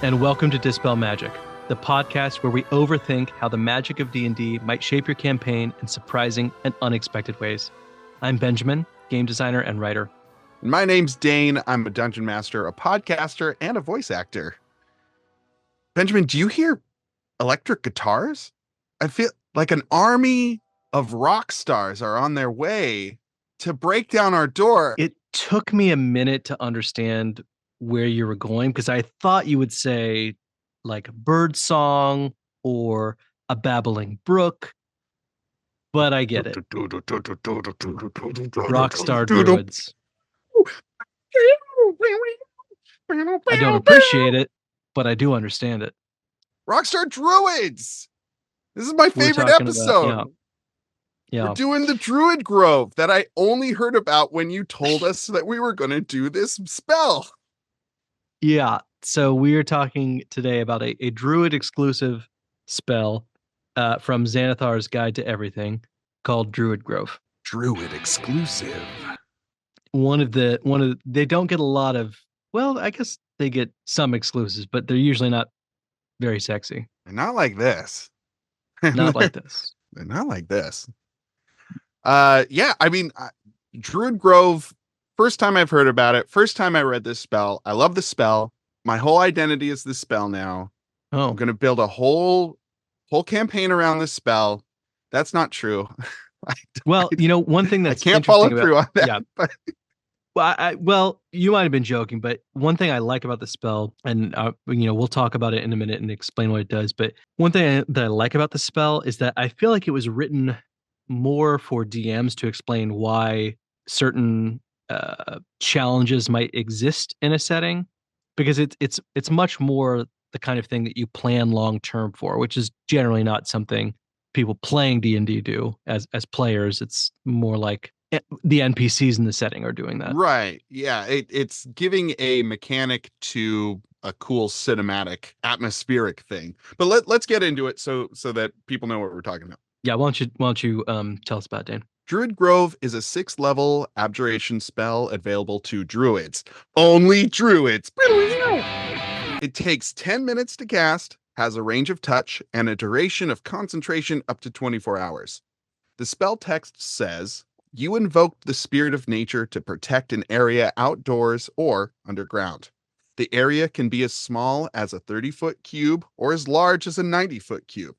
and welcome to Dispel Magic, the podcast where we overthink how the magic of D&D might shape your campaign in surprising and unexpected ways. I'm Benjamin, game designer and writer. My name's Dane. I'm a dungeon master, a podcaster, and a voice actor. Benjamin, do you hear electric guitars? I feel like an army of rock stars are on their way to break down our door. It took me a minute to understand where you were going because I thought you would say like a bird song or a babbling brook, but I get it. Rockstar Druids. I don't appreciate it, but I do understand it. Rockstar Druids! This is my favorite episode. Yeah. We're doing the Druid Grove that I only heard about when you told us that we were going to do this spell. Yeah, so we are talking today about a Druid exclusive spell from Xanathar's Guide to Everything called Druid Grove. Druid exclusive. They don't get a lot of, well, I guess they get some exclusives, but they're usually not very sexy. And not like this. Not like this. They're not like this. Yeah, I mean, Druid Grove, first time I've heard about it, first time I read this spell. I love the spell. My whole identity is this spell now. Oh. I'm going to build a whole campaign around this spell. That's not true. Well, one thing that's I can't follow through on that. Yeah. But Well, you might have been joking, but one thing I like about the spell, and we'll talk about it in a minute and explain what it does. But one thing that I like about the spell is that I feel like it was written more for DMs to explain why certain challenges might exist in a setting, because it's much more the kind of thing that you plan long term for, which is generally not something people playing D&D do as players. It's more like the NPCs in the setting are doing that. Right. Yeah. It's giving a mechanic to a cool cinematic atmospheric thing. But let's get into it so that people know what we're talking about. Yeah. Why don't you tell us about it, Dane? Druid Grove is a 6th level abjuration spell available to druids. Only druids. It takes 10 minutes to cast, has a range of touch, and a duration of concentration up to 24 hours. The spell text says, you invoked the spirit of nature to protect an area outdoors or underground. The area can be as small as a 30-foot cube or as large as a 90-foot cube.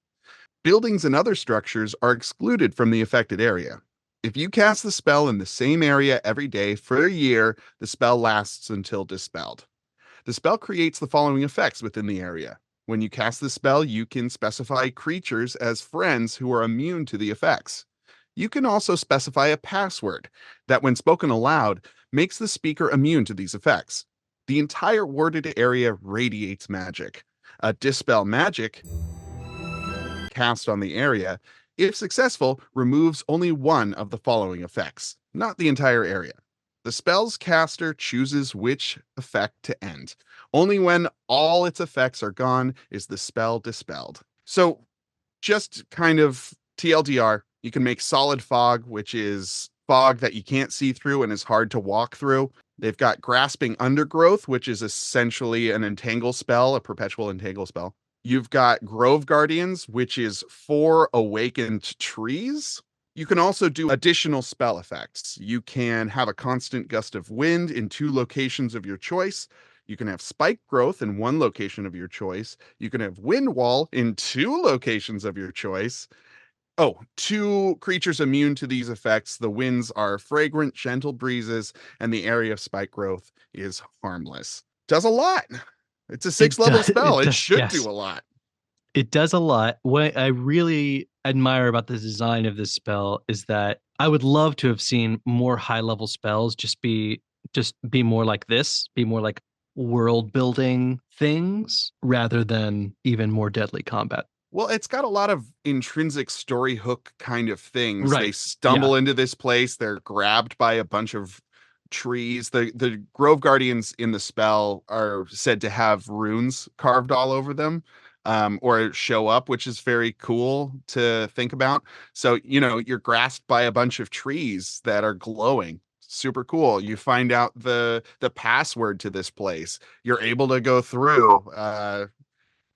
Buildings and other structures are excluded from the affected area. If you cast the spell in the same area every day for a year, the spell lasts until dispelled. The spell creates the following effects within the area. When you cast the spell, you can specify creatures as friends who are immune to the effects. You can also specify a password that, when spoken aloud, makes the speaker immune to these effects. The entire worded area radiates magic. A Dispel magic cast on the area, if successful, removes only one of the following effects, not the entire area. The spell's caster chooses which effect to end. Only when all its effects are gone is the spell dispelled. So, just kind of TLDR, you can make solid fog, which is fog that you can't see through and is hard to walk through. They've got grasping undergrowth, which is essentially an entangle spell, a perpetual entangle spell. You've got Grove Guardians, which is 4 awakened trees. You can also do additional spell effects. You can have a constant gust of wind in 2 locations of your choice. You can have spike growth in 1 location of your choice. You can have wind wall in 2 locations of your choice. 2 creatures immune to these effects. The winds are fragrant, gentle breezes, and the area of spike growth is harmless. Does a lot. It's a 6th level spell. It should do a lot. It does a lot. What I really admire about the design of this spell is that I would love to have seen more high-level spells just be more like this, be more like world building things rather than even more deadly combat. Well, it's got a lot of intrinsic story hook kind of things. Right. They stumble into this place. They're grabbed by a bunch of trees. The Grove Guardians in the spell are said to have runes carved all over them, or show up, which is very cool to think about. So, you're grasped by a bunch of trees that are glowing. super cool. You find out the password to this place. You're able to go through.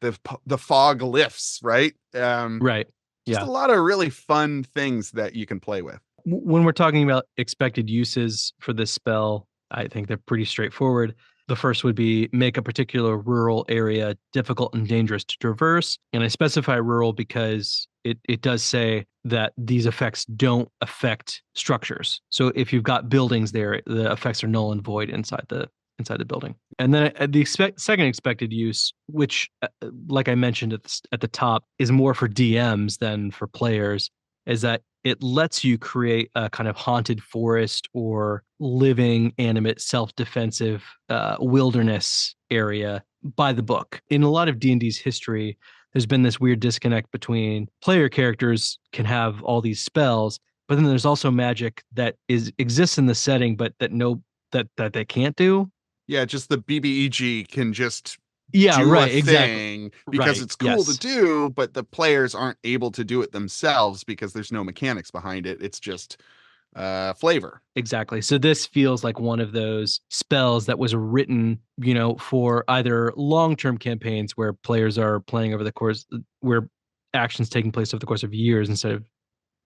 The fog lifts, right? Right. Just a Yeah. lot of really fun things that you can play with. When we're talking about expected uses for this spell, I think they're pretty straightforward. The first would be make a particular rural area difficult and dangerous to traverse. And I specify rural because it does say that these effects don't affect structures. So if you've got buildings there, the effects are null and void inside the building. And then the second expected use, which, like I mentioned at the top, is more for DMs than for players, is that it lets you create a kind of haunted forest or living, animate, self-defensive wilderness area by the book. In a lot of D&D's history, there's been this weird disconnect between player characters can have all these spells, but then there's also magic that exists in the setting, but that they can't do. Yeah, just the BBEG can just Yeah, do a right, exactly. thing because Right, it's cool to yes. do, but the players aren't able to do it themselves because there's no mechanics behind it. It's just flavor. Exactly. So this feels like one of those spells that was written, for either long-term campaigns where players are playing over the course, where actions taking place over the course of years instead of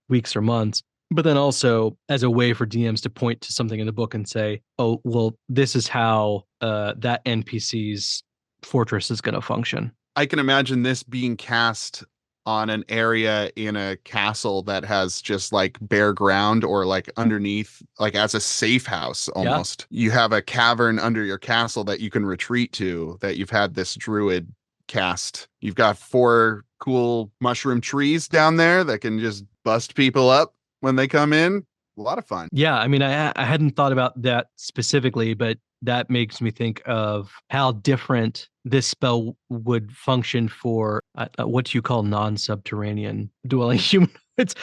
weeks or months. But then also as a way for DMs to point to something in the book and say, "Oh, well, this is how that NPC's fortress is going to function." I can imagine this being cast on an area in a castle that has just like bare ground or like underneath, like as a safe house Yeah. almost. You have a cavern under your castle that you can retreat to, that you've had this druid cast. You've got 4 cool mushroom trees down there that can just bust people up when they come in. A lot of fun. Yeah, I mean, I hadn't thought about that specifically, but that makes me think of how different this spell would function for what do you call non-subterranean dwelling humanoids?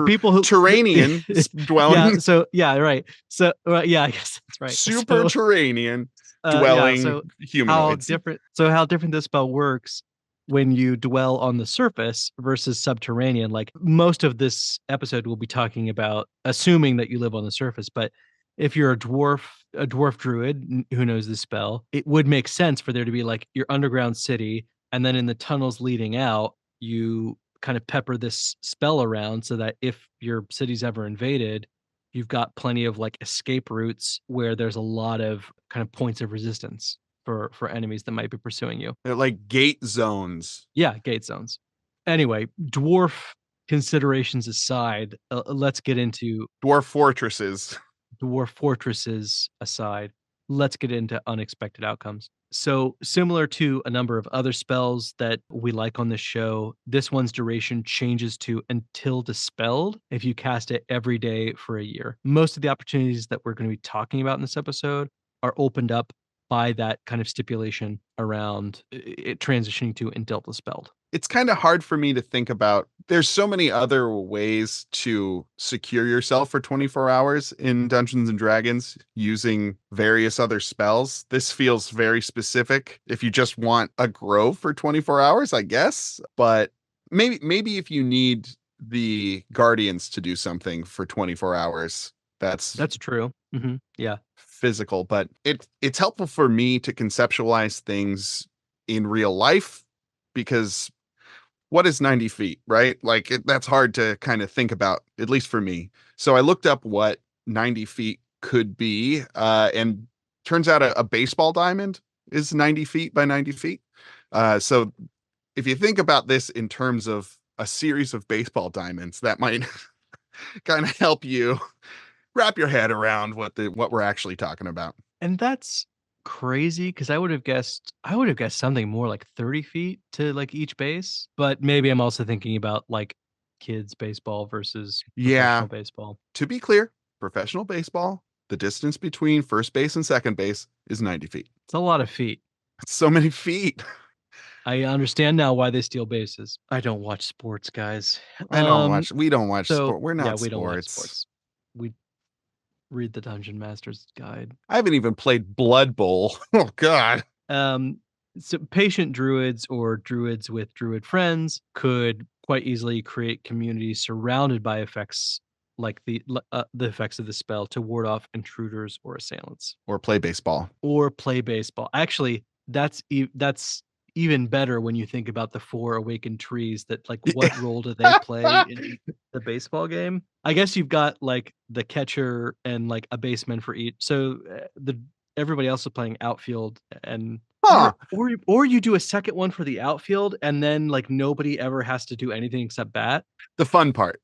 People who, Terranean yeah. dwelling, So yeah, right. So yeah, I guess that's right. super So terranean yeah. dwelling So humanoids. how different this spell works when you dwell on the surface versus subterranean. Like most of this episode will be talking about assuming that you live on the surface, but if you're a dwarf druid who knows the spell, it would make sense for there to be like your underground city, and then in the tunnels leading out, you kind of pepper this spell around so that if your city's ever invaded, you've got plenty of like escape routes where there's a lot of kind of points of resistance for enemies that might be pursuing you. They're like gate zones. Yeah, gate zones. Anyway, dwarf considerations aside, let's get into Dwarf fortresses. dwarf fortresses aside. Let's get into unexpected outcomes. So, similar to a number of other spells that we like on this show, this one's duration changes to until dispelled if you cast it every day for a year. Most of the opportunities that we're going to be talking about in this episode are opened up by that kind of stipulation around it transitioning to until dispelled. It's kind of hard for me to think about. There's so many other ways to secure yourself for 24 hours in Dungeons and Dragons using various other spells. This feels very specific. If you just want a grove for 24 hours, I guess, but maybe if you need the guardians to do something for 24 hours, that's True. Yeah. physical, but it's helpful for me to conceptualize things in real life because what is 90 feet, right? Like that's hard to kind of think about, at least for me. So I looked up what 90 feet could be, and turns out a baseball diamond is 90 feet by 90 feet. So if you think about this in terms of a series of baseball diamonds, that might kind of help you wrap your head around what we're actually talking about. And that's crazy because I would have guessed something more like 30 feet to like each base, but maybe I'm also thinking about like kids baseball versus Yeah, professional baseball. to be clear, professional baseball, the distance between first base and second base is 90 feet. It's a lot of feet. It's so many feet. I understand now why they steal bases. I don't watch sports, guys. We don't watch So sport. We're yeah, not we don't watch sports. sports. We read the Dungeon Master's Guide. I haven't even played Blood Bowl. Oh God. Um, so patient druids or druids with druid friends could quite easily create communities surrounded by effects like the effects of the spell to ward off intruders or assailants Or play baseball. or play baseball. Actually, that's even better when you think about the 4 awakened trees that like what role do they play in the baseball game? I guess you've got like the catcher and like a baseman for each. So the everybody else is playing outfield and Huh. or you do a second one for the outfield and then like nobody ever has to do anything except bat. The fun part.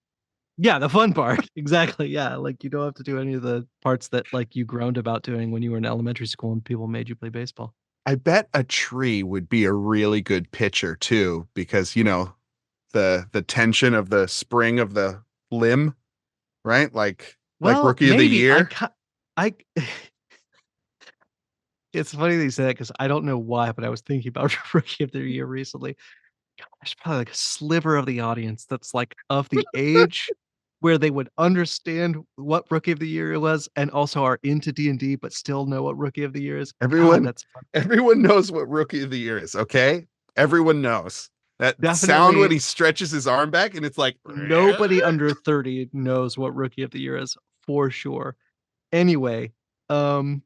Yeah, the fun part. Exactly. Yeah, like you don't have to do any of the parts that like you groaned about doing when you were in elementary school and people made you play baseball. I bet a tree would be a really good pitcher too, because the tension of the spring of the limb, right? Like Well, rookie of the maybe year. I it's funny that you say that because I don't know why, but I was thinking about Rookie of the Year recently. There's probably like a sliver of the audience that's like of the age where they would understand what Rookie of the Year was and also are into D&D but still know what Rookie of the Year is. God, Everyone, that's fun. everyone knows what rookie of the year is. Okay, everyone knows that sound when Definitely he stretches his arm back, and it's like nobody under 30 knows what Rookie of the Year is for sure. Anyway, um,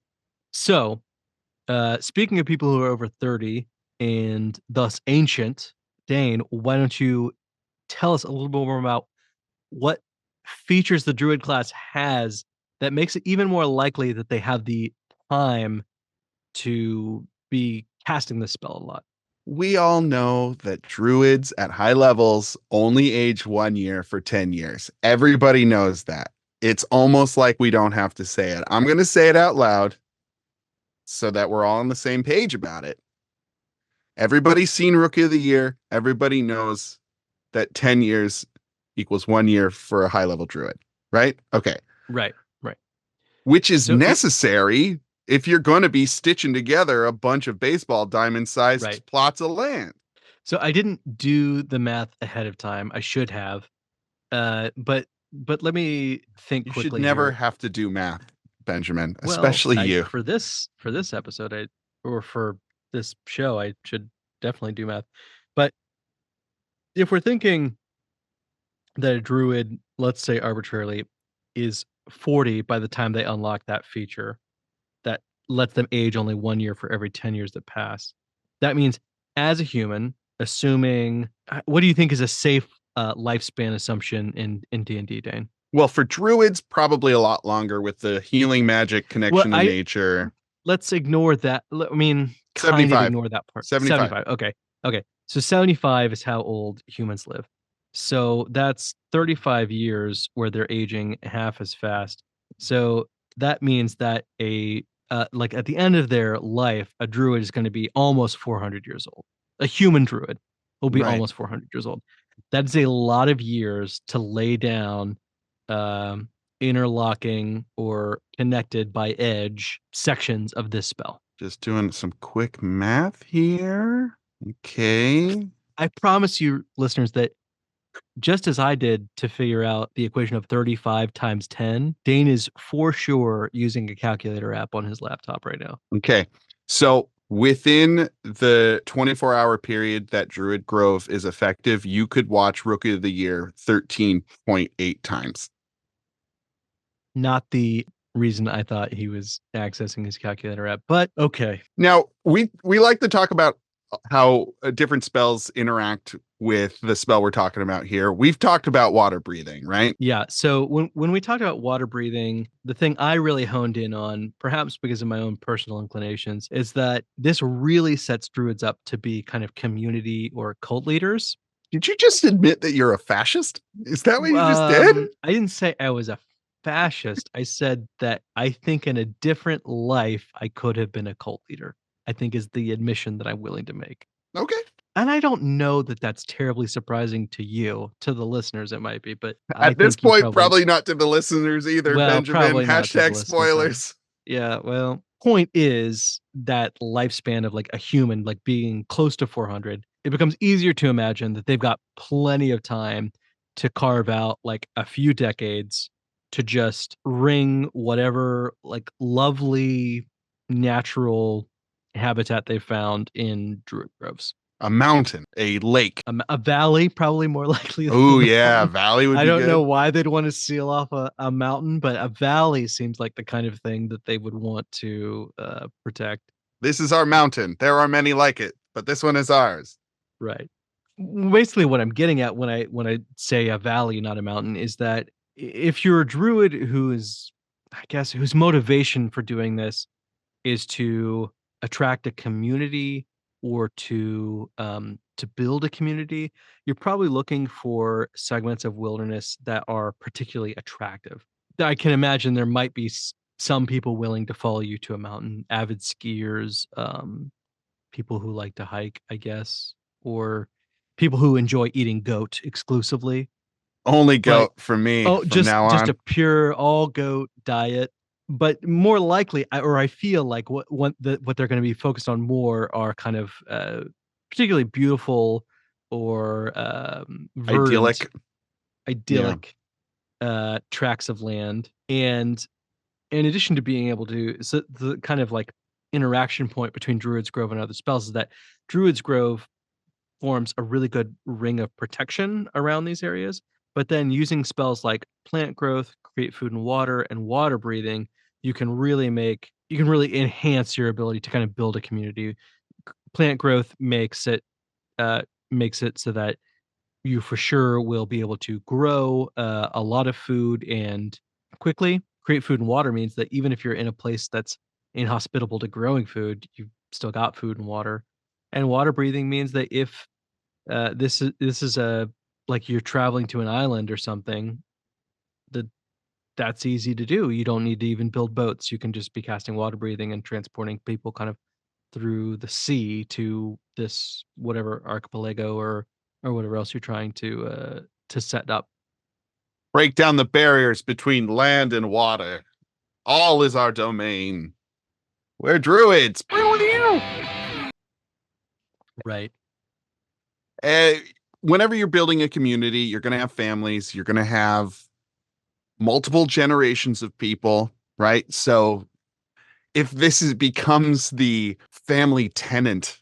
so speaking of people who are over 30 and thus ancient, Dane, why don't you tell us a little bit more about what features the druid class has that makes it even more likely that they have the time to be casting this spell a lot. we all know that druids at high levels only age 1 year for 10 years. Everybody knows that. It's almost like we don't have to say it. I'm going to say it out loud so that we're all on the same page about it. Everybody's seen Rookie of the Year. Everybody knows that 10 years equals 1 year for a high level druid, right? Okay. Right, right. Which is So it necessary if you're going to be stitching together a bunch of baseball diamond right. sized plots of land. So I didn't do the math ahead of time. I should have. But let me think You should quickly never here. have to do math, Benjamin, Well, especially I you. for this episode, I or for this show, I should definitely do math. But if we're thinking that a druid, let's say arbitrarily, is 40 by the time they unlock that feature that lets them age only 1 year for every 10 years that pass. That means as a human, assuming what do you think is a safe lifespan assumption in D&D, Dane? Well, for druids, probably a lot longer with the healing magic Well, connection to I nature. let's ignore that. I mean, kind of 75. ignore that part. 75. 75. Okay. Okay. So 75 is how old humans live. So that's 35 years where they're aging half as fast. So that means that a like at the end of their life, a druid is going to be almost 400 years old. A human druid will be Right. almost 400 years old. That's a lot of years to lay down um interlocking or connected by edge sections of this spell. Just doing some quick math here. Okay. I promise you, listeners, that just as I did to figure out the equation of 35 times 10, Dane is for sure using a calculator app on his laptop right now. Okay. So within the 24-hour period that Druid Grove is effective, you could watch Rookie of the Year 13.8 times. Not the reason I thought he was accessing his calculator app, but okay. Now, we like to talk about how different spells interact with the spell we're talking about here. We've talked about water breathing, right? Yeah. So when we talked about water breathing, the thing I really honed in on, perhaps because of my own personal inclinations, is that this really sets druids up to be kind of community or cult leaders. Did you just admit that you're a fascist? Is that what you just did? I didn't say I was a fascist. I said that I think in a different life I could have been a cult leader. I think is the admission that I'm willing to make. Okay. And I don't know that that's terribly surprising to you, to the listeners it might be, but I At this think you point, probably not to the listeners either, well, Benjamin. probably not to the Hashtag listeners then. spoilers. Yeah, well, point is that lifespan of like a human like being close to 400, it becomes easier to imagine that they've got plenty of time to carve out like a few decades to just wring whatever like lovely natural habitat they found in Druid Groves. A mountain, a lake. A valley, probably more likely Oh than a yeah, mountain. valley would I be don't know good. why they'd want to seal off a mountain, but a valley seems like the kind of thing that they would want to protect. This is our mountain. There are many like it, but this one is ours. Right. Basically, what I'm getting at when I say a valley, not a mountain, is that if you're a druid who is, I guess, whose motivation for doing this is to attract a community or to build a community, you're probably looking for segments of wilderness that are particularly attractive. I can imagine there might be some people willing to follow you to a mountain, avid skiers, people who like to hike, I guess, or people who enjoy eating goat exclusively. Only But goat for me oh, from now just a on. pure all goat diet. But more likely, I feel like what they're going to be focused on more are kind of particularly beautiful or verdant, Idyllic. Yeah. idyllic tracts of land. And in addition to being able to, so the kind of like interaction point between Druids Grove and other spells is that Druids Grove forms a really good ring of protection around these areas. But then using spells like plant growth, create food and water breathing, you can really enhance your ability to kind of build a community. Plant growth uh makes it so that you for sure will be able to grow a lot of food and quickly. Create food and water means that even if you're in a place that's inhospitable to growing food, you've still got food and water. And water breathing means that if this is a like you're traveling to an island or something, that that's easy to do. You don't need to even build boats. You can just be casting water breathing and transporting people kind of through the sea to this whatever archipelago or whatever else you're trying to set up. Break down the barriers between land and water. All is our domain. We're druids. Right. Uh, Whenever you're building a community, you're going to have families, you're going to have multiple generations of people, right? So if becomes the family tenant,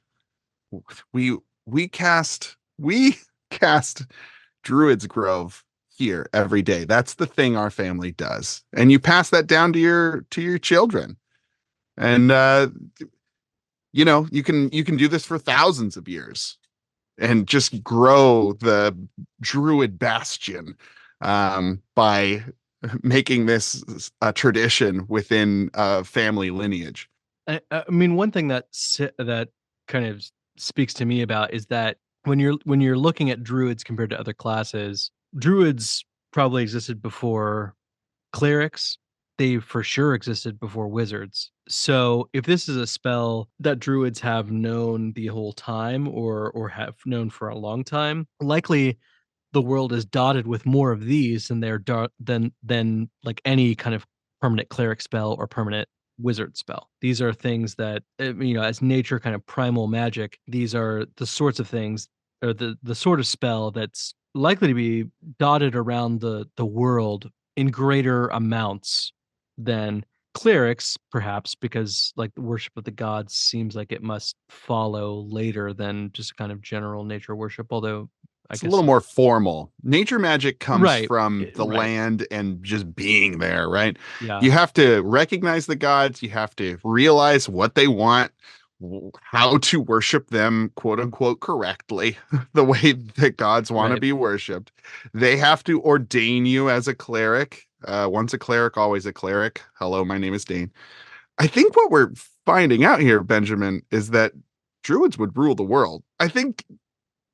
we we cast Druids Grove here every day. That's the thing our family does. And you pass that down to your children. And you can do this for thousands of years and just grow the druid bastion by making this a tradition within a family lineage. I mean, one thing that kind of speaks to me about is that when you're looking at druids compared to other classes, druids probably existed before clerics. They for sure existed before wizards. So if this is a spell that druids have known the whole time or have known for a long time, likely the world is dotted with more of these than than like any kind of permanent cleric spell or permanent wizard spell. These are things that as nature kind of primal magic, these are the sorts of things or the sort of spell that's likely to be dotted around the world in greater amounts than clerics, perhaps because like the worship of the gods seems like it must follow later than just kind of general nature worship, although I It's a little guess. more formal. Nature magic comes Right. from the Right. land and just being there, right? Yeah. You have to recognize the gods, you have to realize what they want, how to worship them, quote unquote, correctly, the way that gods want to Right. be worshipped. They have to ordain you as a cleric. Once a cleric, always a cleric. Hello, my name is Dane. I think what we're finding out here, Benjamin, is that druids would rule the world. I think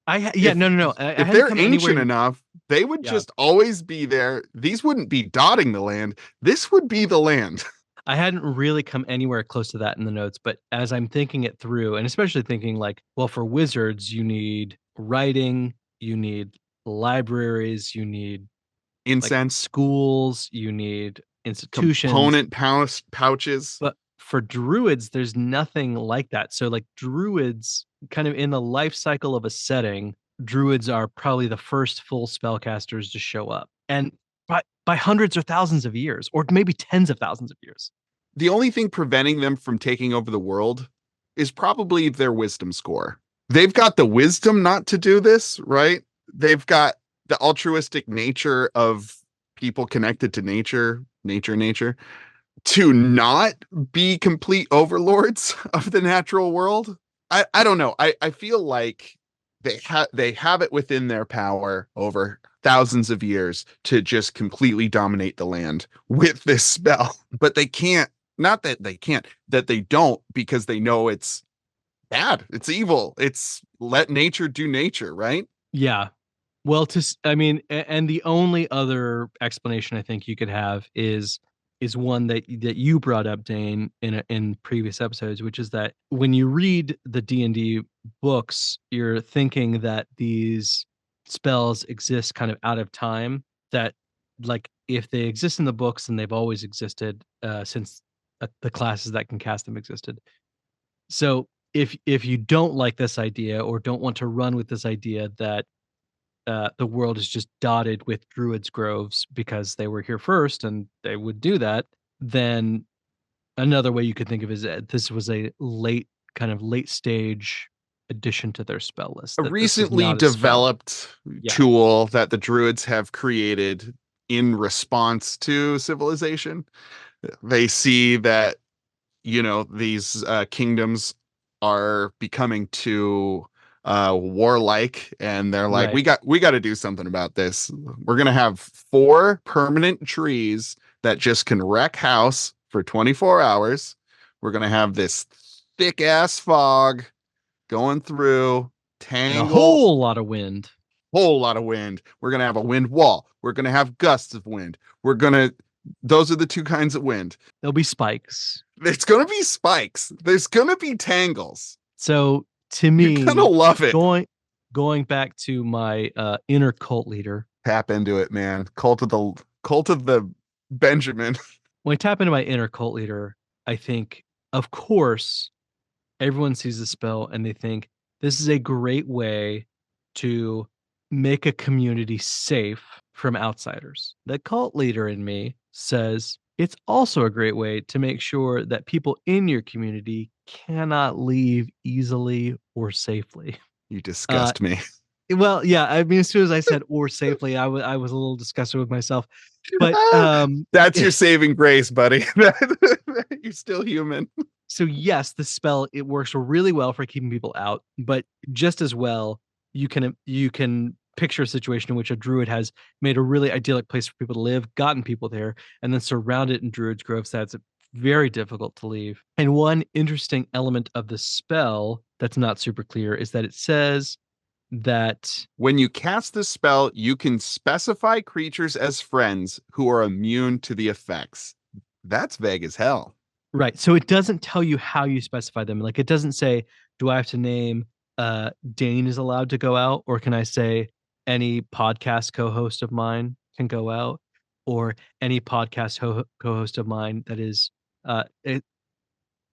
Yeah, if no. I if hadn't they're come ancient anywhere. enough, they would Yeah. just always be there. These wouldn't be dotting the land. This would be the land. I hadn't really come anywhere close to that in the notes, but as I'm thinking it through, and especially thinking like, well, for wizards, you need writing, you need libraries, you need like Incense, schools, you need institutions. component pouches. But for druids, there's nothing like that. So like druids kind of in the life cycle of a setting, druids are probably the first full spellcasters to show up. And by hundreds or thousands of years, or maybe tens of thousands of years. The only thing preventing them from taking over the world is probably their wisdom score. they've got the wisdom not to do this, right? They've got the altruistic nature of people connected to nature, to not be complete overlords of the natural world. I don't know. I feel like they have it within their power over thousands of years to just completely dominate the land with this spell. But they can't, not that they can't, that they don't, because they know it's bad. It's evil. It's let nature do nature, right? Yeah. Well, I mean, and the only other explanation I think you could have is one that you brought up, Dane, in previous episodes, which is that when you read the D&D books, you're thinking that these spells exist kind of out of time. That, like, if they exist in the books, then they've always existed since the classes that can cast them existed. So if you don't like this idea or don't want to run with this idea that the world is just dotted with Druids Groves because they were here first and they would do that, then another way you could think of it is that this was a late stage addition to their spell list. A That this is recently not a spell. developed Yeah, tool that the druids have created in response to civilization. They see that, these kingdoms are becoming too warlike, and they're like, right. we got to do something about this. We're going to have 4 permanent trees that just can wreck house for 24 hours. We're going to have this thick ass fog going through, And a tangle, whole lot of wind. whole lot of wind. We're going to have a wind wall. We're going to have gusts of wind. Those are the 2 kinds of wind. There'll be spikes. It's going to be spikes. There's going to be tangles. So to You're me, going to love it. Going back to my inner cult leader. Tap into it, man. Cult of the Benjamin. When I tap into my inner cult leader, I think, of course, everyone sees the spell and they think this is a great way to make a community safe from outsiders. The cult leader in me says it's also a great way to make sure that people in your community cannot leave easily or safely. You Uh, disgust me. well, yeah, I mean, as soon as I said or safely, I was a little disgusted with myself. But That's your saving grace, buddy. You're still human. so yes, the spell, it works really well for keeping people out, but just as well, you can picture a situation in which a druid has made a really idyllic place for people to live, gotten people there, and then surround it in Druids Grove, so it's very difficult to leave. And one interesting element of the spell that's not super clear is that it says that When you cast this spell, you can specify creatures as friends who are immune to the effects. That's vague as hell. right. So it doesn't tell you how you specify them. Like, it doesn't say, do I have to name Dane is allowed to go out, or can I say any podcast co-host of mine can go out, or any podcast co-host of mine that is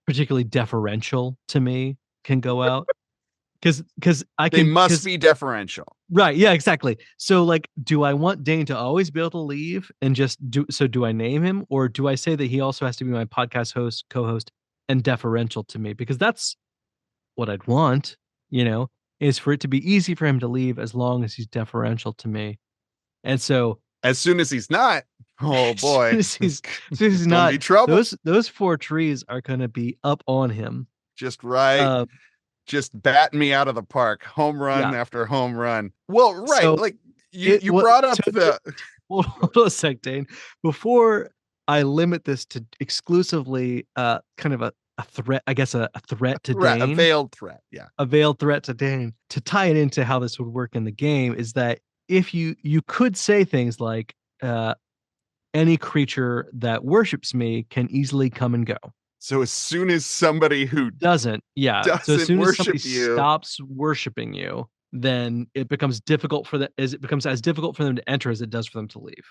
particularly deferential to me can go out. Because I They can, must because be deferential. right, yeah, exactly. So, like, do I want Dane to always be able to leave and just do so? Do I name him, or do I say that he also has to be my podcast host, co-host, and deferential to me? Because that's what I'd want, is for it to be easy for him to leave as long as he's deferential to me. And so, As soon as he's not, oh as soon boy, as he's, as soon as he's gonna not, be trouble. those 4 trees are gonna be up on him. Just right. Uh, Just batting me out of the park, home run yeah. after home run. Well, right, So like you brought up the hold on a sec, Dane. Before I limit this to exclusively kind of a threat, I guess a threat to threat, a Dane, veiled threat. Yeah. a veiled threat to Dane, to tie it into how this would work in the game, is that if you could say things like any creature that worships me can easily come and go. So as soon as somebody who Doesn't, yeah. So as doesn't soon as somebody worship you, stops worshiping you, then it becomes difficult for them, as it becomes as difficult for them to enter as it does for them to leave.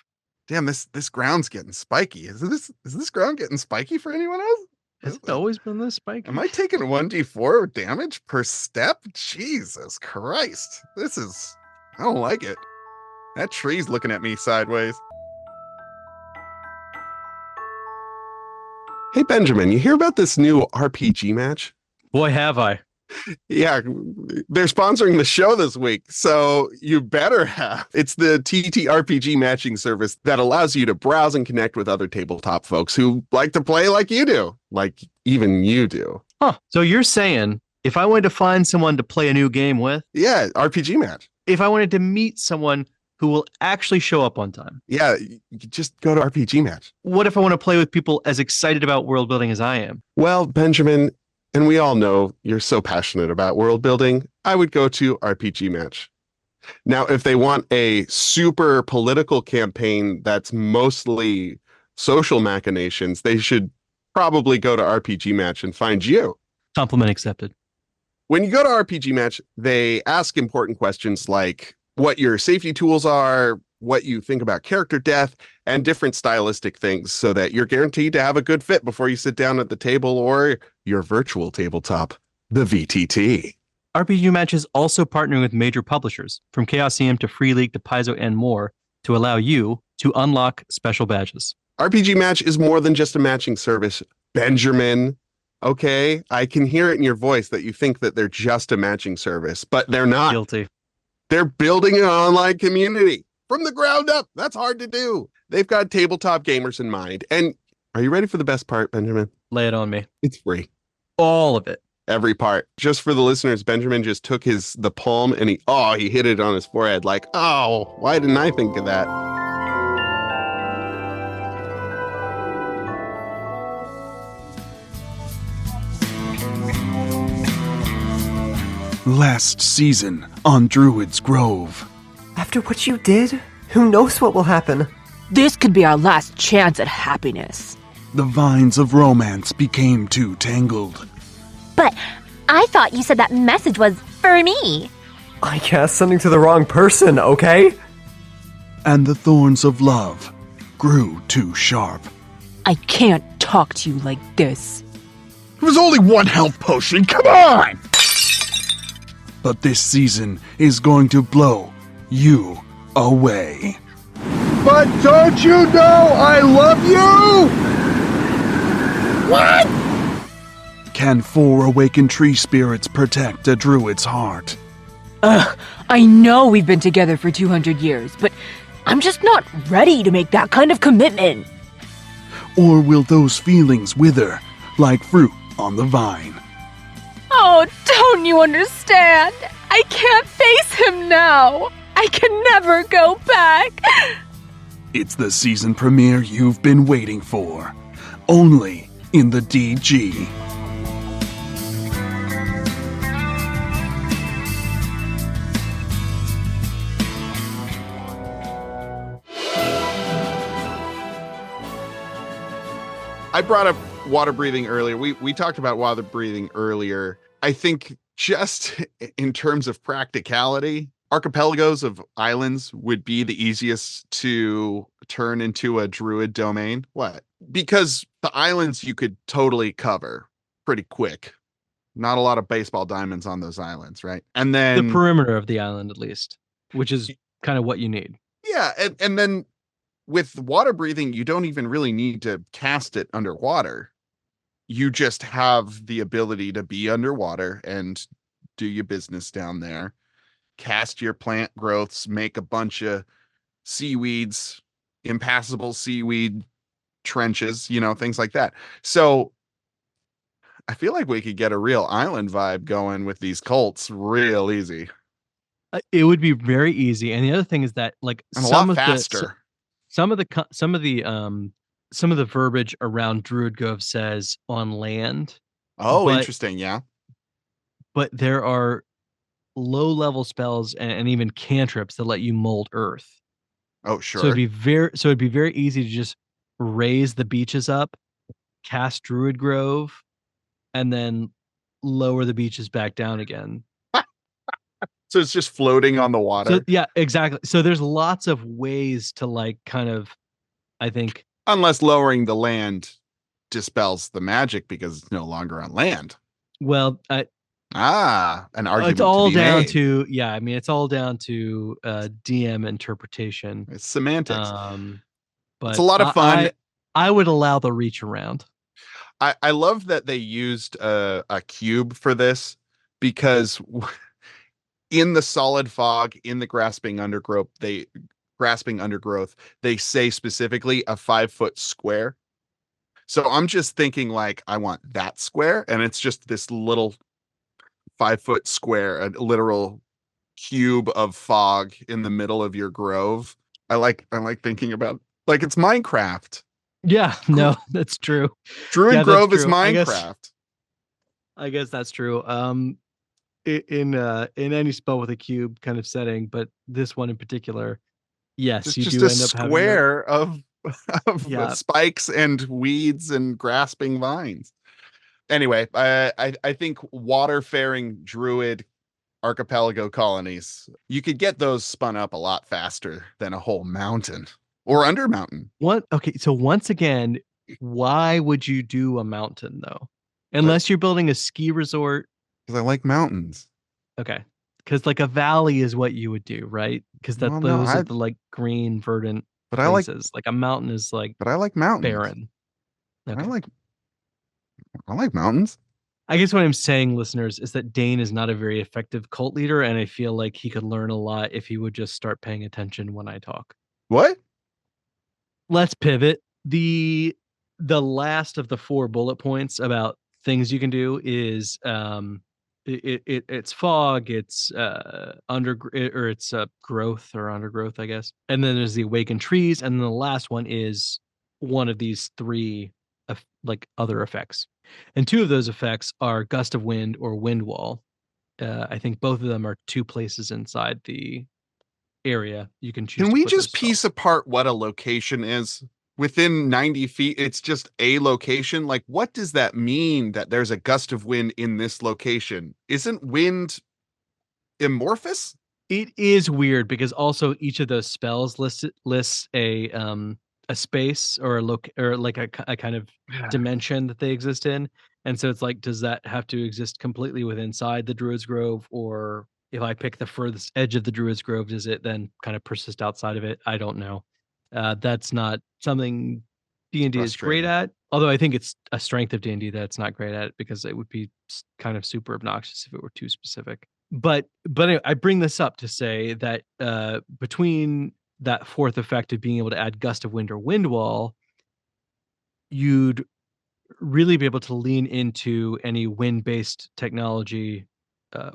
damn, this ground's getting spiky. Is this ground getting spiky for anyone else? Has it always been this spiky? Am I taking 1d4 damage per step? Jesus Christ. I don't like it. That tree's looking at me sideways. Hey, Benjamin, you hear about this new RPG match? Boy, have I. Yeah, they're sponsoring the show this week, so you better have. It's the TTRPG matching service that allows you to browse and connect with other tabletop folks who like to play like you do, like even you do. Huh. So you're saying if I wanted to find someone to play a new game with, Yeah, RPG match. if I wanted to meet someone who will actually show up on time, Yeah, you just go to RPG match. what if I want to play with people as excited about world building as I am? Well, Benjamin, and we all know you're so passionate about world building, I would go to RPG match. Now, if they want a super political campaign that's mostly social machinations, they should probably go to RPG match and find you. Compliment accepted. When you go to RPG match, they ask important questions like what your safety tools are, what you think about character death, and different stylistic things so that you're guaranteed to have a good fit before you sit down at the table or your virtual tabletop, the VTT. RPG Match is also partnering with major publishers, from Chaosium to Free League to Paizo and more, to allow you to unlock special badges. RPG Match is more than just a matching service, Benjamin. Okay, I can hear it in your voice that you think that they're just a matching service, but they're not. Guilty. They're building an online community from the ground up. That's hard to do. They've got tabletop gamers in mind. And are you ready for the best part, Benjamin? Lay it on me. It's free. All of it. Every part. Just for the listeners, Benjamin just took the palm and he hit it on his forehead like, oh, why didn't I think of that? Last season on Druids Grove. After what you did, who knows what will happen? This could be our last chance at happiness. The vines of romance became too tangled. But I thought you said that message was for me. I cast something to the wrong person, okay? And the thorns of love grew too sharp. I can't talk to you like this. It was only one health potion, come on! But this season is going to blow you away. But don't you know I love you? What? Can 4 awakened tree spirits protect a druid's heart? I know we've been together for 200 years, but I'm just not ready to make that kind of commitment. Or will those feelings wither like fruit on the vine? Oh, don't you understand? I can't face him now. I can never go back. It's the season premiere you've been waiting for. Only in the DG. I brought up water breathing earlier. We talked about water breathing earlier. I think just in terms of practicality, archipelagos of islands would be the easiest to turn into a druid domain. What? Because the islands you could totally cover pretty quick. Not a lot of baseball diamonds on those islands, right? And then the perimeter of the island, at least, which is kind of what you need. Yeah, and then with water breathing, you don't even really need to cast it underwater. You just have the ability to be underwater and do your business down there, cast your plant growths, make a bunch of seaweeds, impassable seaweed trenches, things like that. So I feel like we could get a real island vibe going with these cults real easy. It would be very easy. And the other thing is that, like, and a lot faster. Some of the verbiage around Druid Grove says on land. Oh, interesting. Yeah. But there are low-level spells and even cantrips that let you mold earth. Oh, sure. So it'd be very easy to just raise the beaches up, cast Druid Grove, and then lower the beaches back down again. So it's just floating on the water. So, yeah, exactly. So there's lots of ways to I think. Unless lowering the land dispels the magic because it's no longer on land. Well, an argument. It's all down made. to it's all down to DM interpretation. It's semantics. But it's a lot of fun. I would allow the reach around. I love that they used a cube for this because in the solid fog, in the grasping undergrowth, they say specifically a 5-foot square. So I'm just thinking like, I want that square, and it's just this little 5-foot square, a literal cube of fog in the middle of your grove. I like thinking about like it's Minecraft. Yeah, no, that's true. Druid Yeah, that's Grove is true. Minecraft. I guess that's true. In any spell with a cube kind of setting, but this one in particular, yes, It's you just do a end up having square of yeah. spikes and weeds and grasping vines. Anyway, I think water-faring druid archipelago colonies, you could get those spun up a lot faster than a whole mountain or under mountain. Okay, so once again, why would you do a mountain though? Unless you're building a ski resort. Because I like mountains. Okay. Because like a valley is what you would do, right? Because Well, no, those are the like green, verdant but I like places. Like a mountain is like but I like mountains. barren. Okay. I like mountains. I guess what I'm saying, listeners, is that Dane is not a very effective cult leader, and I feel like he could learn a lot if he would just start paying attention when I talk. What? Let's pivot. The last of the 4 bullet points about things you can do is it's fog, it's growth or undergrowth, I guess. And then there's the awakened trees, and then the last one is one of these 3 like other effects. And 2 of those effects are gust of wind or wind wall. I think both of them are 2 places inside the area you can choose. Can to we put just those piece spells. apart what a location is? Within 90 feet, it's just a location. Like, what does that mean that there's a gust of wind in this location? Isn't wind amorphous? It is weird because also each of those spells lists a space or or like a kind of dimension that they exist in. And so it's like, does that have to exist completely within inside the Druids Grove, or if I pick the furthest edge of the Druids Grove, does it then kind of persist outside of it? I don't know. That's not something D&D is great Frustrating. at. Although I think it's a strength of D&D that it's not great at, because it would be kind of super obnoxious if it were too specific. But anyway, I bring this up to say that between that 4th effect of being able to add gust of wind or wind wall, you'd really be able to lean into any wind-based technology,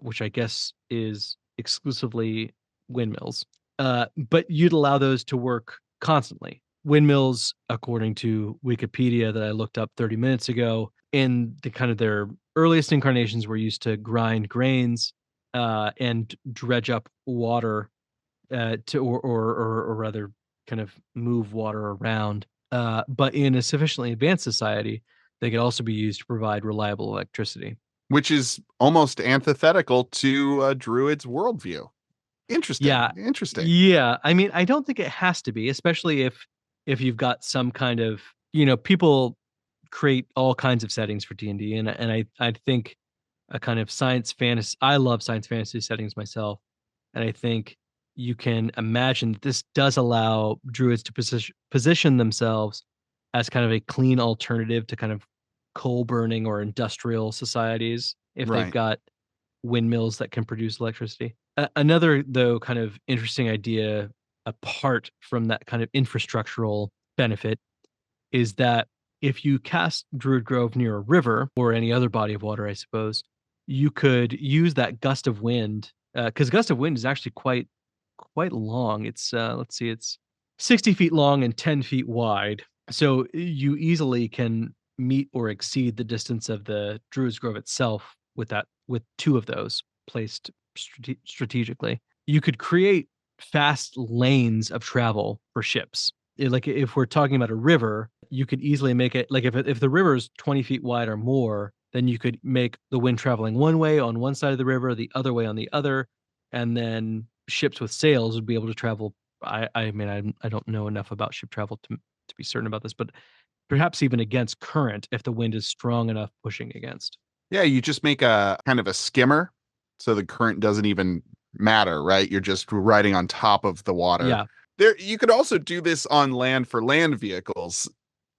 which I guess is exclusively windmills. But you'd allow those to work constantly. Windmills, according to Wikipedia that I looked up 30 minutes ago, in the kind of their earliest incarnations, were used to grind grains and dredge up water or rather kind of move water around. But in a sufficiently advanced society, they could also be used to provide reliable electricity. Which is almost antithetical to a druid's worldview. Interesting. Yeah. Interesting. Yeah. I mean, I don't think it has to be, especially if you've got some kind of, people create all kinds of settings for D&D, and I think a kind of science fantasy. I love science fantasy settings myself, and I think you can imagine that this does allow druids to position themselves as kind of a clean alternative to kind of coal burning or industrial societies if they've Right. got windmills that can produce electricity. Another, though, kind of interesting idea apart from that kind of infrastructural benefit is that if you cast Druid Grove near a river or any other body of water, I suppose, you could use that gust of wind, because gust of wind is actually quite long. It's let's see, it's 60 feet long and 10 feet wide. So you easily can meet or exceed the distance of the Druids Grove itself with 2 of those placed strategically. You could create fast lanes of travel for ships. Like if we're talking about a river, you could easily make it like if the river is 20 feet wide or more, then you could make the wind traveling one way on one side of the river, the other way on the other, and then ships with sails would be able to travel. I mean, I don't know enough about ship travel to be certain about this, but perhaps even against current if the wind is strong enough pushing against. Yeah, you just make a kind of a skimmer so the current doesn't even matter, right? You're just riding on top of the water. Yeah. You could also do this on land for land vehicles.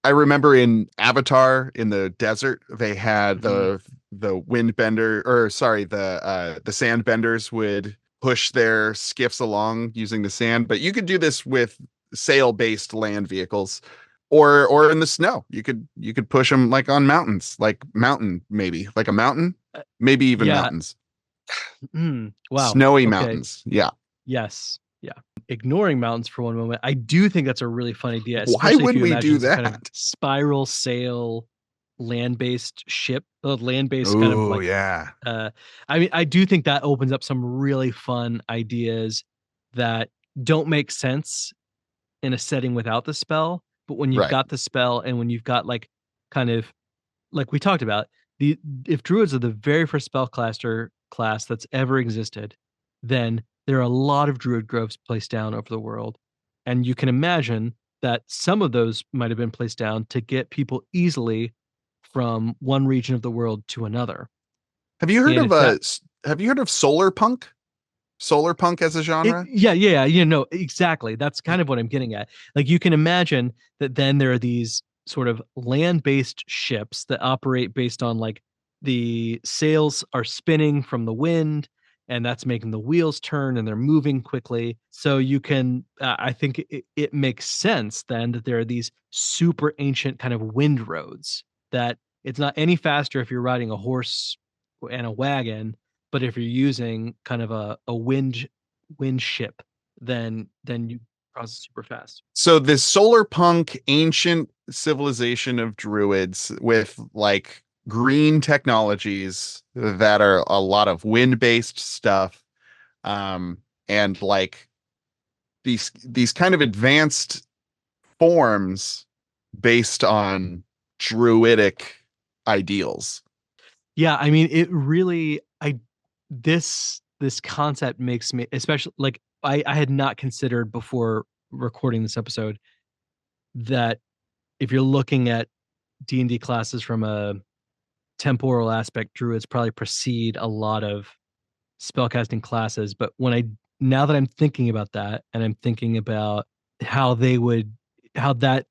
I remember in Avatar in the desert, they had Mhm. the windbender, or sorry, the sand benders would push their skiffs along using the sand. But you could do this with sail-based land vehicles, or in the snow. You could push them like on mountains, like a mountain, maybe even Yeah. mountains, Wow. snowy Okay. mountains. Yeah. Yes. Yeah. Ignoring mountains for one moment, I do think that's a really fun idea, Why especially if would you we do imagine some kind of that? spiral sail land-based ship, land-based kind of Oh like yeah. uh I mean, I do think that opens up some really fun ideas that don't make sense in a setting without the spell, but when you've Right. got the spell and when you've got like kind of like we talked about, the if druids are the very first spellcaster class that's ever existed, then there are a lot of druid groves placed down over the world. And you can imagine that some of those might have been placed down to get people easily from one region of the world to another. Have you heard And of if that have you heard of solar punk? Solar punk as a genre? yeah, exactly. That's kind of what I'm getting at. Like you can imagine that then there are these sort of land-based ships that operate based on like the sails are spinning from the wind and that's making the wheels turn and they're moving quickly. So you can I think it makes sense then that there are these super ancient kind of wind roads that it's not any faster if you're riding a horse and a wagon, but if you're using kind of a wind ship, then you process super fast. So this solar punk ancient civilization of druids with like green technologies that are a lot of wind-based stuff, and like these kind of advanced forms based on druidic ideals. Yeah, I mean, it really I this concept makes me especially like I had not considered before recording this episode that if you're looking at D&D classes from a temporal aspect, druids probably precede a lot of spellcasting classes, but when I now that I'm thinking about that and I'm thinking about how they would how that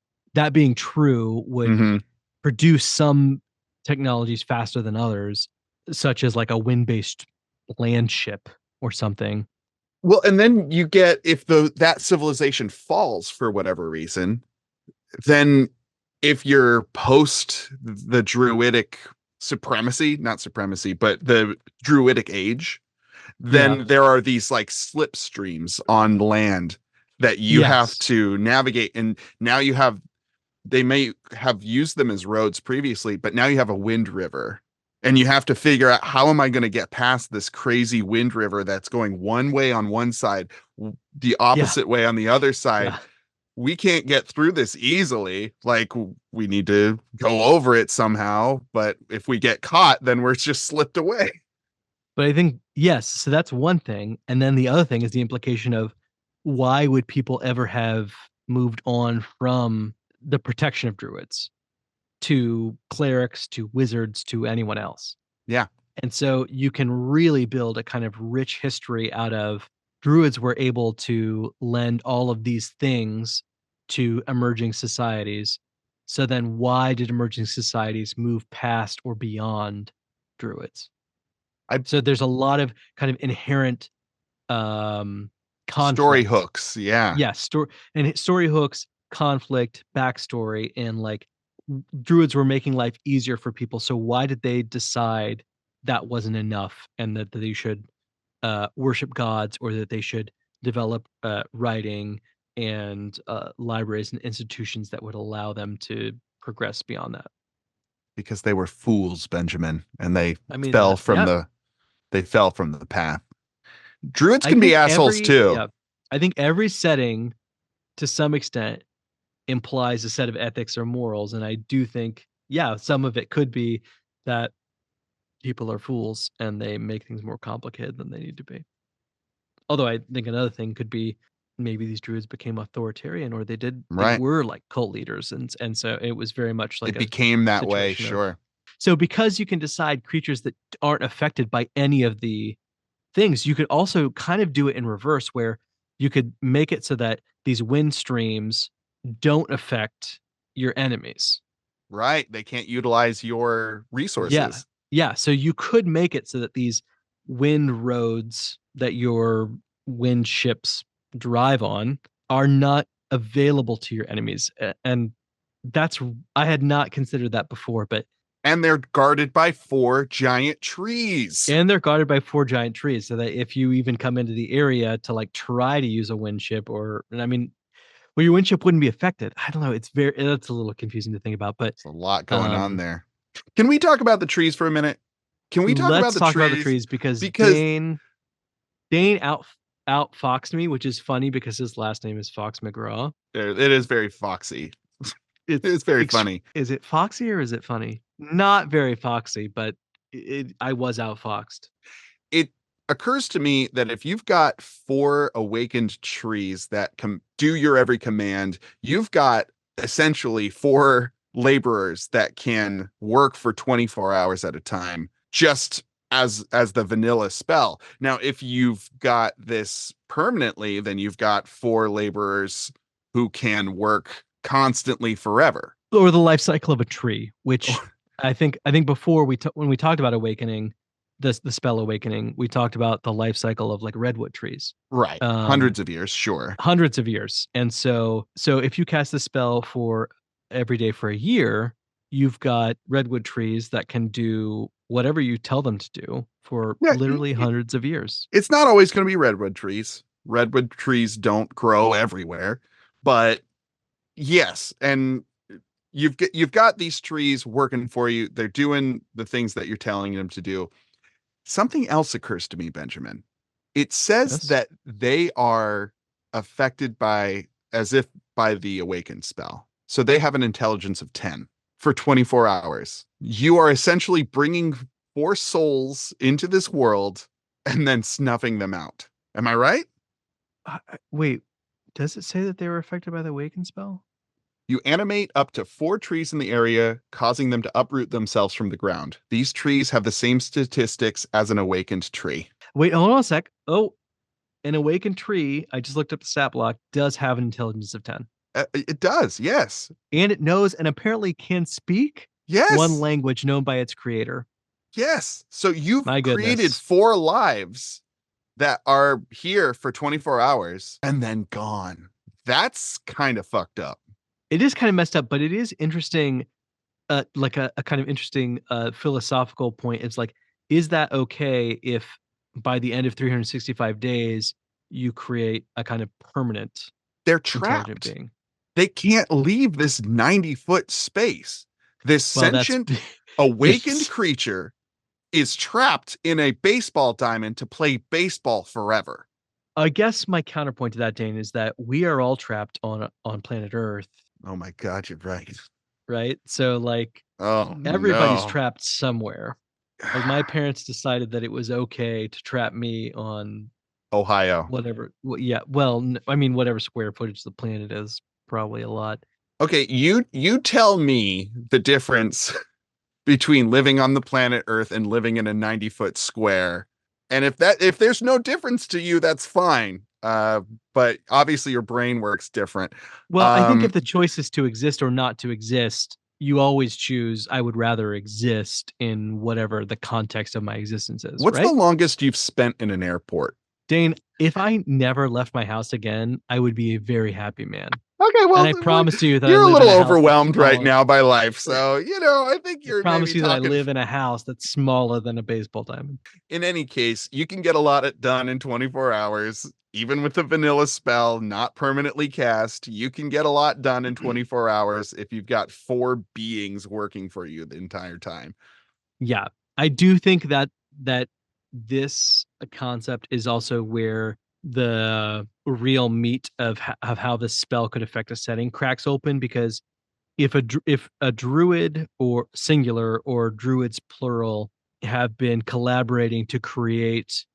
being true would Hmm. produce some technologies faster than others, such as like a wind-based land ship or something. Well, and then you get if that civilization falls for whatever reason, then if you're post the druidic supremacy, not supremacy, but the druidic age, Yeah. then there are these like slipstreams on land that you have Yes. to navigate. And now they may have used them as roads previously, but now you have a wind river. And you have to figure out how am I going to get past this crazy wind river that's going one way on one side, the Yeah. opposite way on the other side. Yeah. We can't get through this easily. Like we need to go over it somehow. But if we get caught, then we're just slipped away. But I think yes, so that's one thing. And then the other thing is the implication of why would people ever have moved on from the protection of druids to clerics, to wizards, to anyone else? Yeah. And so you can really build a kind of rich history out of druids were able to lend all of these things to emerging societies. So then why did emerging societies move past or beyond druids? I So there's a lot of kind of inherent um Story conflict. hooks. Yeah. Yeah, story hooks, conflict, backstory, and like druids were making life easier for people. So why did they decide that wasn't enough and that they should worship gods or that they should develop writing and libraries and institutions that would allow them to progress beyond that? Because they were fools, Benjamin, and I mean, yeah, they fell from the path. Druids I can be think assholes too. I think every setting to some extent implies a set of ethics or morals. And I do think, yeah, some of it could be that people are fools and they make things more complicated than they need to be. Although I think another thing could be maybe these druids became authoritarian or they Right. were like cult leaders and so it was very much like It a became that way, situation of sure. so because you can decide creatures that aren't affected by any of the things, you could also kind of do it in reverse where you could make it so that these wind streams don't affect your enemies. Right. They can't utilize your resources. Yeah. So you could make it so that these wind roads that your wind ships drive on are not available to your enemies. And I had not considered that before, but And they're guarded by 4 giant trees. and they're guarded by 4 giant trees, so that if you even come into the area to like try to use a wind ship, well, your wind ship wouldn't be affected. I don't know. That's a little confusing to think about, but There's a lot going on there. Can we talk about the trees for a minute? Can we talk let's about talk about the trees because Dane outfoxed me, which is funny because his last name is Fox-McGraw. It is very foxy. It's very funny. Is it foxy or is it funny? Not very foxy, but I was outfoxed. It occurs to me that if you've got 4 awakened trees that do your every command, you've got essentially 4 laborers that can work for 24 hours at a time, just as the vanilla spell. Now, if you've got this permanently, then you've got 4 laborers who can work constantly forever. Or the life cycle of a tree, which I think before when we talked about awakening, the spell awakening, we talked about the life cycle of like redwood trees. Right. Hundreds of years, sure. Hundreds of years. And so if you cast the spell for every day for a year, you've got redwood trees that can do whatever you tell them to do for literally hundreds of years. It's not always going to be redwood trees. Redwood trees don't grow everywhere, but yes, and you've got these trees working for you. They're doing the things that you're telling them to do. Something else occurs to me, Benjamin. It says that they are affected by the awakened spell. So they have an intelligence of 10 for 24 hours. You are essentially bringing 4 souls into this world and then snuffing them out. Am I right? Wait, does it say that they were affected by the awakened spell? You animate up to 4 trees in the area, causing them to uproot themselves from the ground. These trees have the same statistics as an awakened tree. Wait, hold on a sec. Oh, an awakened tree, I just looked up the stat block, does have an intelligence of 10. It does, yes. And it knows and apparently can speak one language known by its creator. Yes. So you've created 4 lives that are here for 24 hours and then gone. That's kind of fucked up. It is kind of messed up, but it is interesting, like a kind of interesting philosophical point. It's like, is that okay if by the end of 365 days, you create a kind of permanent They're trapped. Intelligent being? They can't leave this 90-foot space. This sentient, awakened creature is trapped in a baseball diamond to play baseball forever. I guess my counterpoint to that, Dane, is that we are all trapped on planet Earth. Oh my God, you're right. Right? So like, everybody's no. trapped somewhere. Like my parents decided that it was okay to trap me on Ohio. Whatever. Yeah. Well, I mean, whatever square footage the planet is, probably a lot. Okay, you tell me the difference between living on the planet Earth and living in a 90-foot square. And if there's no difference to you, that's fine. But obviously your brain works different. Well, I think if the choice is to exist or not to exist, you always choose, I would rather exist in whatever the context of my existence is. What's right? the longest you've spent in an airport? Dane, if I never left my house again, I would be a very happy man. Okay, well, and I promise you that you're a little overwhelmed right now by life. So, I think you're promise you that I live in a house that's smaller than a baseball diamond. In any case, you can get a lot done in 24 hours. Even with the vanilla spell not permanently cast, you can get a lot done in 24 hours if you've got 4 beings working for you the entire time. Yeah, I do think that this concept is also where the real meat of how this spell could affect a setting cracks open, because if a druid or singular or druids plural have been collaborating to create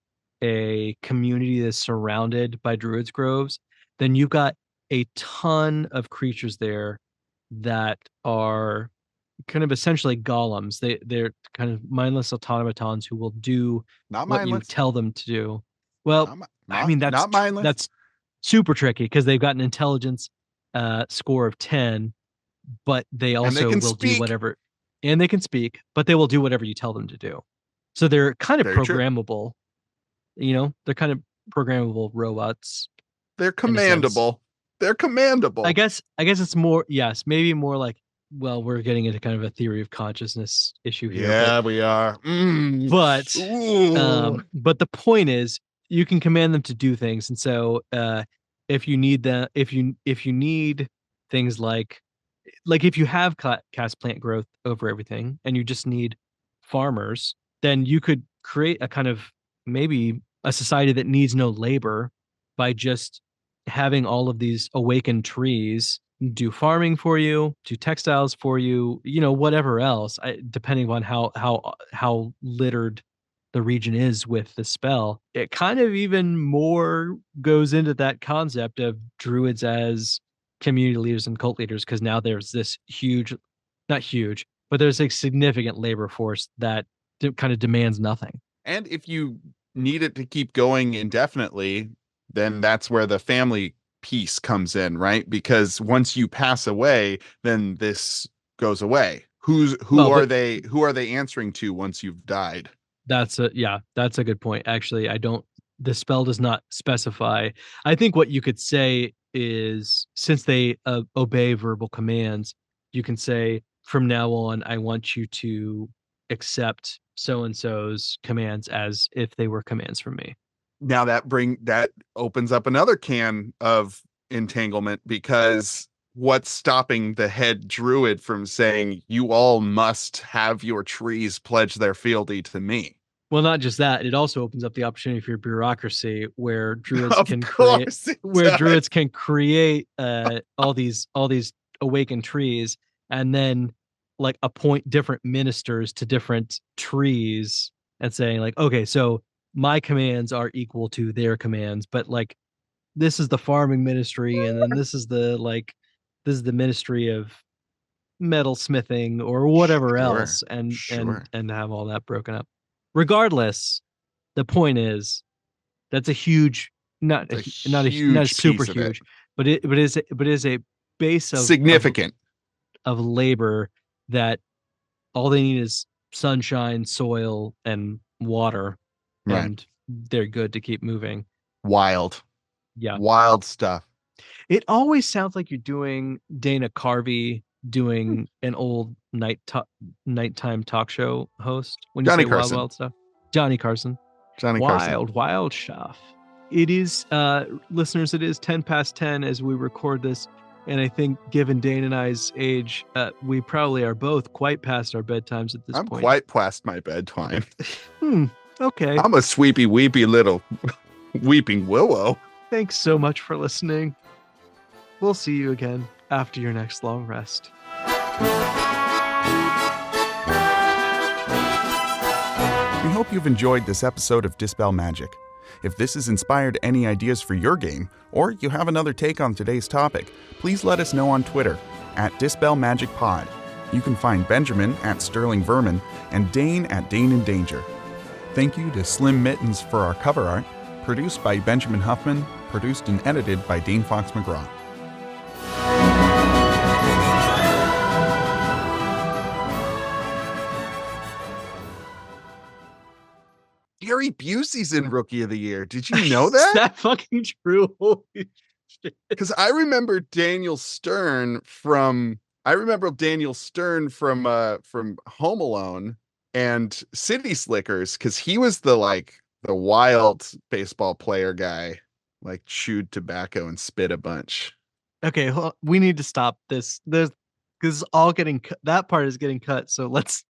a community that's surrounded by Druids Groves, then you've got a ton of creatures there that are kind of essentially golems. They're kind of mindless automatons who will do what you tell them to do. Well, I mean, that's not mindless. That's super tricky because they've got an intelligence score of 10, but they And they also can will do speak. whatever, and they can speak, but they will do whatever you tell them to do. So they're kind of Very true. programmable. They're kind of programmable robots. They're in a sense. commandable. They're commandable. I guess it's more, yes, maybe more like, well, we're getting into kind of a theory of consciousness issue here. Yeah, we are. But Ooh. but the point is, you can command them to do things, and so if you need if you need things like if you have cast plant growth over everything, and you just need farmers, then you could create a kind of maybe a society that needs no labor by just having all of these awakened trees do farming for you, do textiles for you, whatever else, depending on how littered the region is with the spell. It kind of even more goes into that concept of druids as community leaders and cult leaders, because now there's this not huge, but there's a significant labor force that kind of demands nothing. And if you need it to keep going indefinitely, then that's where the family piece comes in, right? Because once you pass away, then this goes away. Who are they answering to once you've died? That's a good point. Actually, the spell does not specify. I think what you could say is, since they obey verbal commands, you can say, from now on, I want you to accept so-and-so's commands as if they were commands from me. Now that opens up another can of entanglement, because what's stopping the head druid from saying, you all must have your trees pledge their fealty to me? Well, not just that, it also opens up the opportunity for bureaucracy, where druids druids can create all these awakened trees, and then like appoint different ministers to different trees, and saying like, okay, so my commands are equal to their commands, but like this is the farming ministry, and then this is the ministry of metal smithing or whatever else, and have all that broken up. Regardless, the point is, that's a huge, not super huge, but it is a base of significant of labor that all they need is sunshine, soil, and water, and they're good to keep moving. Wild stuff. It always sounds like you're doing Dana Carvey doing an old nighttime talk show host when you Johnny say Carson. wild stuff. Johnny Carson. Wild stuff. It is, listeners, it is 10:10 as we record this, and I think, given Dane and I's age, we probably are both quite past our bedtimes at this point. I'm quite past my bedtime. Okay. I'm a sweepy weepy little weeping willow. Thanks so much for listening. We'll see you again after your next long rest. We hope you've enjoyed this episode of Dispel Magic. If this has inspired any ideas for your game, or you have another take on today's topic, please let us know on Twitter @DispelMagicPod. You can find Benjamin @SterlingVermin and Dane @DaneInDanger. Thank you to Slim Mittens for our cover art, produced by Benjamin Huffman, produced and edited by Dane Fox-McGraw. Gary Busey's in Rookie of the Year. Did you know that? Is that fucking true? Holy shit. Because I remember Daniel Stern from Home Alone and City Slickers, because he was the wild baseball player guy, like chewed tobacco and spit a bunch. Okay, we need to stop this. Because all getting that part is getting cut. So let's